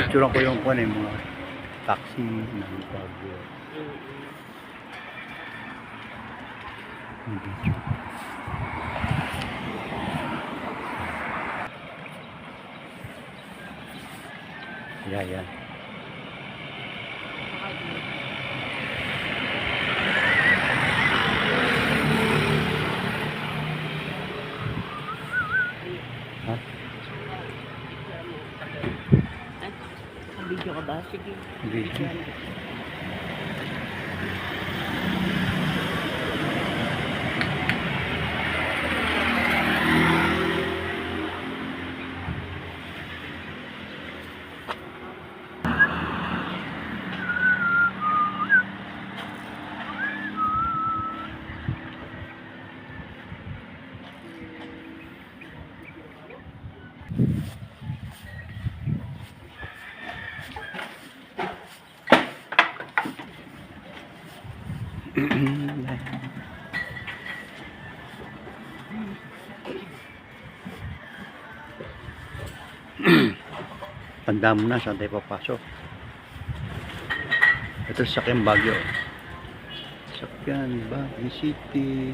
Picture ko yung mga taxi ng Baguio. Yan. Video ka ba? Sige. Video. Tanda mo na saan tayo papasok. Ito sakyan Baguio. Sakyan Baguio City.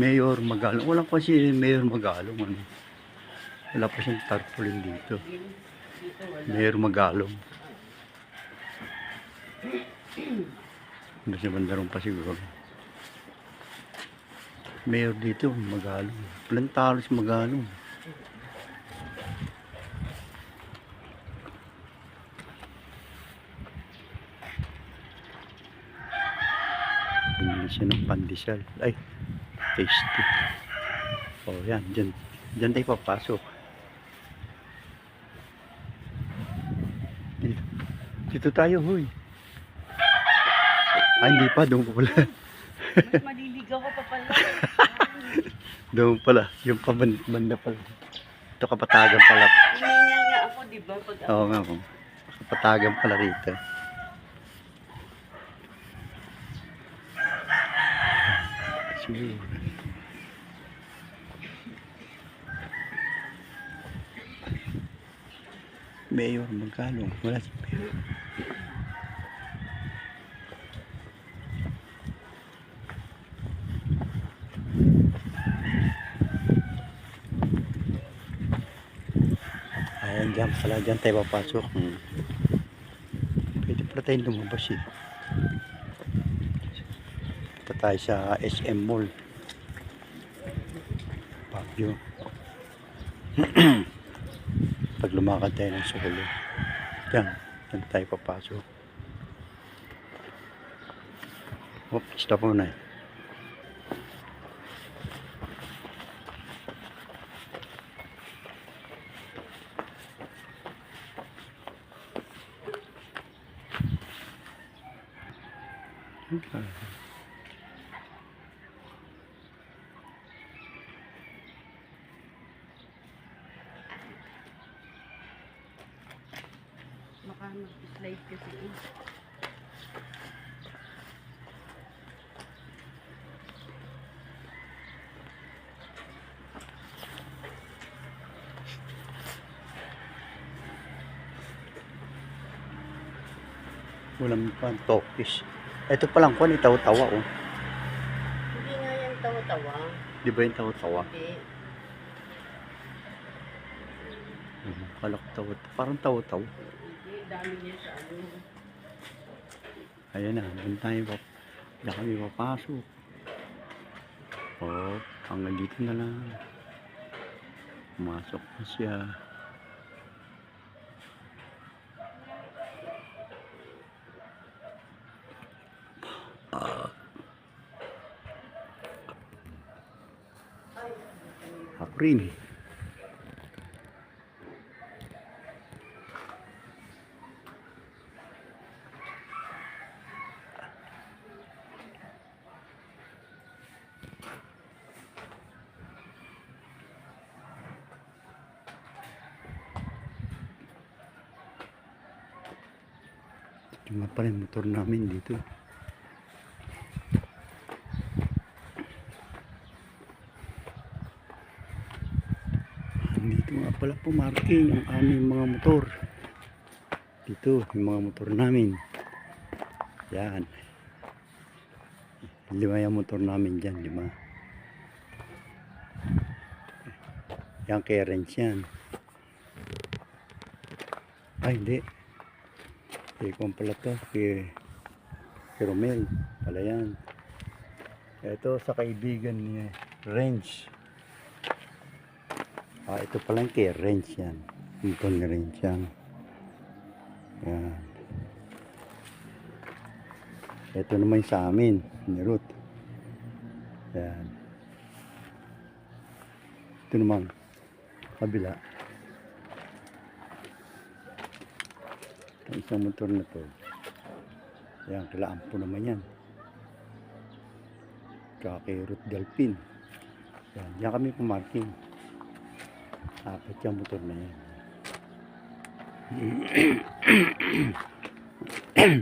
Mayor Magalong. Wala pa si Mayor Magalong. Ano? Wala pa siyang tarpaulin dito. Mayor Magalong. Nasa bandarong pa siguro. Mayor dito, Magalong. Plantaros Magalong. Bumili siya ng pandesal. Ay, tasty. Oh, yan. Diyan tayo papasok. Dito tayo, huy. Ay, hindi pa. Doon pa pala. Mas maliligaw ka pa pala. Doon pala. Yung kabanda pala. Ito kapatagan pala. Hiningal nga ako, di ba? Oo nga po. Kapatagan pala rito. Siguro. Mayor Magalong. Wala si Mayor. Ayan, dyan pala. Dyan tayo papasok. Pwede pala tayong lumabas eh. Punta tayo sa SM Mall. Baguio. Pag lumakad tayo ng Solo. Yan tayo papasok. Stop muna eh. Baka mag-slide kasi. Walang pang tokis. Ito palang kuwan, itaw-tawa oh. Hindi nga yan tawa-tawa. Di ba yung tawa-tawa? Hindi. Kalak tawa. Parang tawa-tawa. Hindi, dami niya sa ano. Ayan na, doon tayo wala kami papasok. Oh, hanggang dito na lang. Pumasok na siya. Ako rin. Ito nga pala yung motor namin dito. Dito nga pala pumarking ang aming mga motor. Dito yung mga motor namin. Yan. 5 yung motor namin dyan, 5. Yan kay Renz yan. Ay hindi. Kung pala to kay Romel pala yan. Ito sa kaibigan ni Renz. Ito pala yung kay Renz yan. Ito ni Renz yan. Yan. Ito naman sa amin ni Ruth. Yan. Ito naman kabila. Ang isang motor na to. Yan, kailangan po naman yan. Kaya kay Ruth Delpin. Yan, yan kami pumarking. 4 yung motor na yan. Yan.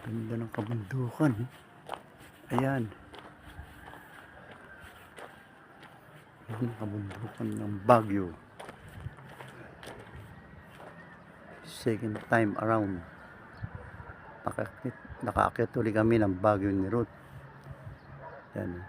Ganda ng kabundukan. Ayan. Ayan ang kabundukan ng Baguio. Second time around. Nakaakyat ulit kami ng Baguio ni Ruth. Ayan.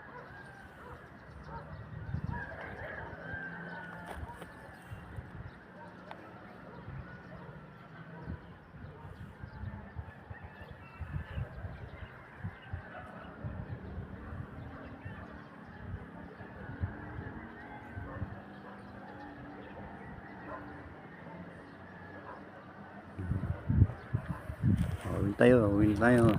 Uwin tayo. Uwin na.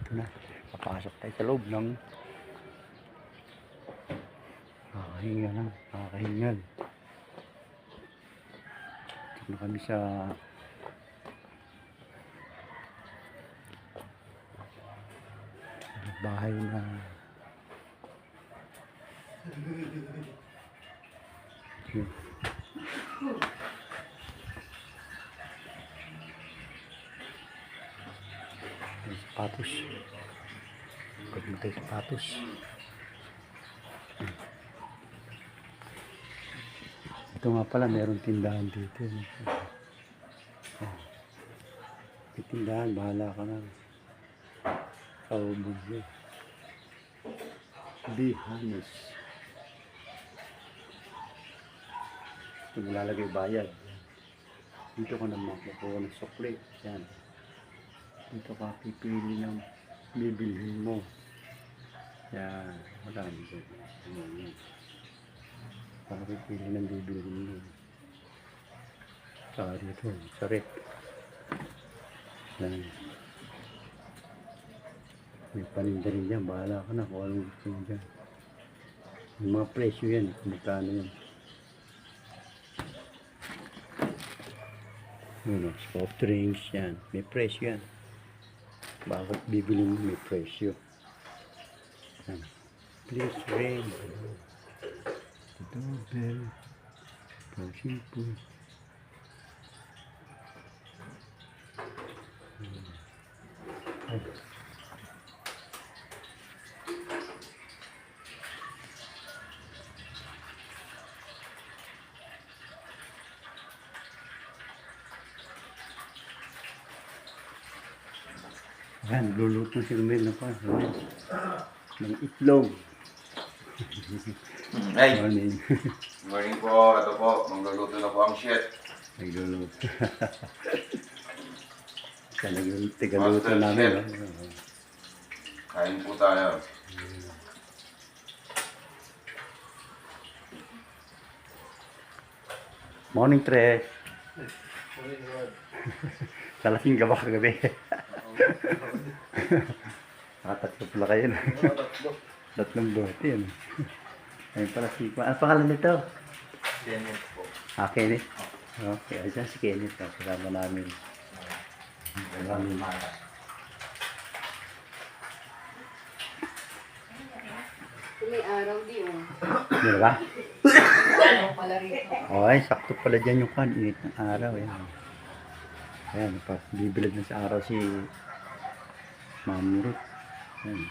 Ito na. Papasok tayo sa loob ng kakahingal. Ito na kami sa bahay na yun. Sapatos. Ikot mo tayo sapatos. Ito nga pala, mayroong tindahan dito. May tindahan, bahala ka na. Kaubog yun. Bihanes. Ito malalagay bayad. Dito ka na makukuha ng sukli. Yan. Dito ka pipili ng bibilhin mo. Yan. Wala nito. Yan. Para pipili ng bibilhin mo. Saka dito. Sarit. Yan. May paninda rin dyan. Bahala ka na kung anong gusto mo dyan. Yung mga presyo yan. Kung magkano yan. Ano, soft drinks yan. May presyo yan. Bakit bibili mo may presyo? Yan. Please ring. Doorbell. Frozen food. Yan, luluto si Romel na pa. Ng itlog. Ay, Morning. morning po. Ito po, magluluto na po ang shit. Nagluluto. Talagang tigaluto Master namin. Chef. No? Kain po tayo. Morning, Tres. Salasing ka ba kagabi? Nakatatlo pala kayo. No? Tatlong bote yun. Ayun pala si... Ano pangalan nito? Kenneth po. Ah, Kenneth. Okay, ayun si Kenneth. Kasama namin. Maraming Kung may araw di oh. Di ba? Araw pala rito. Okay, sakto pala dyan yung kan. Init ng araw. Ayan. Ayan, pa. Bibilad na sa araw si Mami Ruth. Ayan.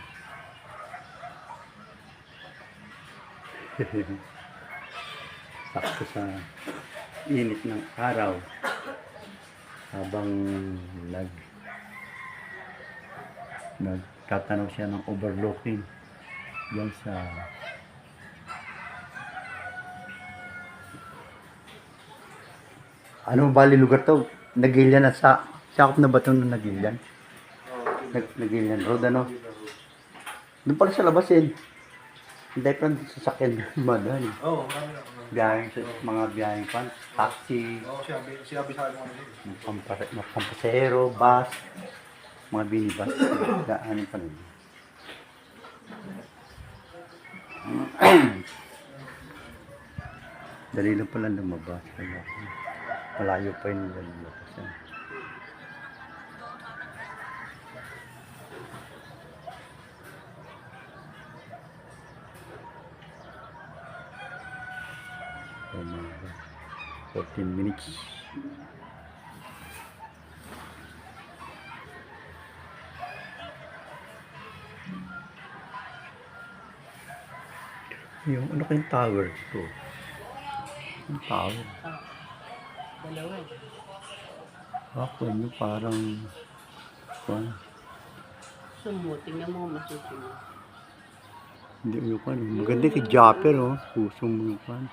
Sakto sa init ng araw. Habang nagtatanaw siya ng overlooking yan sa ano bali lugar to? Nagilian at sa sakop na ba ito ng Nagilian? Nagilian road ano? Doon pala sa labas eh. Hindi pa rin sa sakyan madali. Oo, marami na. Biyaheng sa mga biyaheng pan, taxi, Oo, sinabi sa akin ano. pampasero, bus, mga binibus, daanin pa rin. Dali lang pala lumabas. Malayo pa yun lumabas. So, mga 14 minutes. Yung ano kayong tower to? Yung tower. Dalawa. Ako yun parang Sumo, tingnan mo masusunod. hindi yung kan. Maganda kay Japper oh. Puso mo yung kan.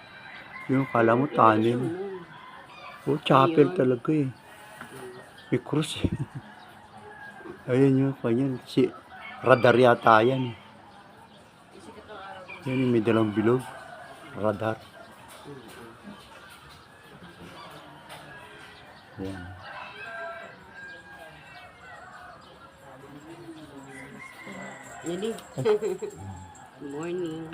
Yung kala mo tanin. Oh, chopper talaga eh. May cross eh. Ayan yung kanyan. Si radar yata yan. Yan yung may dalang bilog. Radar. Yan. Yali. Morning.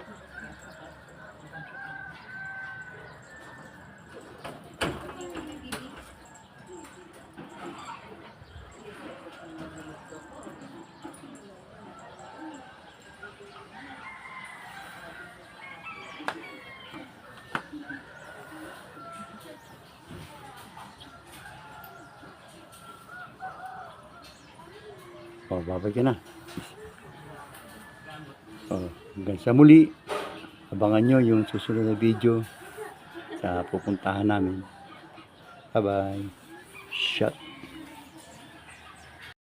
Oh, babay ka na. Oh, hanggang sa muli. Abangan nyo yung susunod na video sa pupuntahan namin. Bye-bye. Shut.